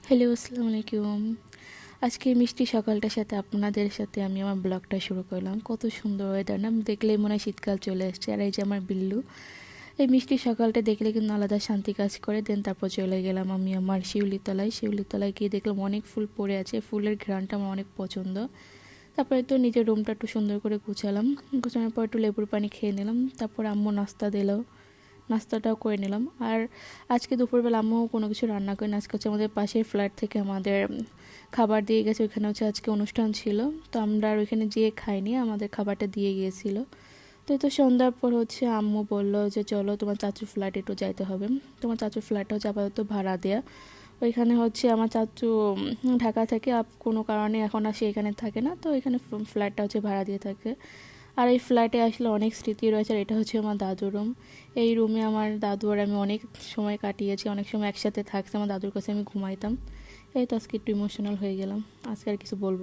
Hello, আসসালামু আলাইকুম। আজকে এই মিষ্টি সকালটার সাথে আপনাদের সাথে আমি আমার ব্লগটা শুরু করলাম। কত সুন্দর ওয়েদার না, দেখলেই মনে হয় শীতকাল চলে এসছে। আর এই যে আমার বিল্লু, এই মিষ্টি সকালটা দেখলে কিন্তু আলাদা শান্তি কাজ করে। দেন তারপর চলে গেলাম আমি আমার শিউলিতলায় গিয়ে দেখলাম অনেক ফুল পড়ে আছে। ফুলের ঘ্রাণটা আমার অনেক পছন্দ। তারপরে তো নিজের রুমটা একটু সুন্দর করে গুছালাম। গুছানোর পর একটু লেবুর পানি খেয়ে নিলাম। তারপর আম্মু নাস্তা দিল, নাস্তাটাও করে নিলাম। আর আজকে দুপুরবেলা আম্মু কোনো কিছু রান্না করেন। আজকে হচ্ছে আমাদের পাশের ফ্ল্যাট থেকে আমাদের খাবার দিয়ে গেছে। ওইখানে হচ্ছে আজকে অনুষ্ঠান ছিল, তো আমরা আর ওইখানে যেয়ে খাইনি, আমাদের খাবারটা দিয়ে গিয়েছিল। তো সন্ধ্যার পর হচ্ছে আম্মু বললো যে চলো তোমার চাচুর ফ্ল্যাটে একটু যাইতে হবে। তোমার চাচুর ফ্ল্যাটটা হচ্ছে আপাতত ভাড়া দেয়া। ওইখানে হচ্ছে আমার চাচু ঢাকা থেকে কোনো কারণে এখন আর সে এখানে থাকে না, তো এখানে ফ্ল্যাটটা হচ্ছে ভাড়া দিয়ে থাকে। আর এই ফ্ল্যাটে আসলে অনেক স্মৃতি রয়েছে। আর এটা হচ্ছে আমার দাদুর রুম। এই রুমে আমার দাদু আর আমি অনেক সময় কাটিয়েছি, অনেক সময় একসাথে থাকছি। আমার দাদুর কাছে আমি ঘুমাইতাম। এই তো আজকে একটু ইমোশনাল হয়ে গেলাম। আজকে আর কিছু বলবো।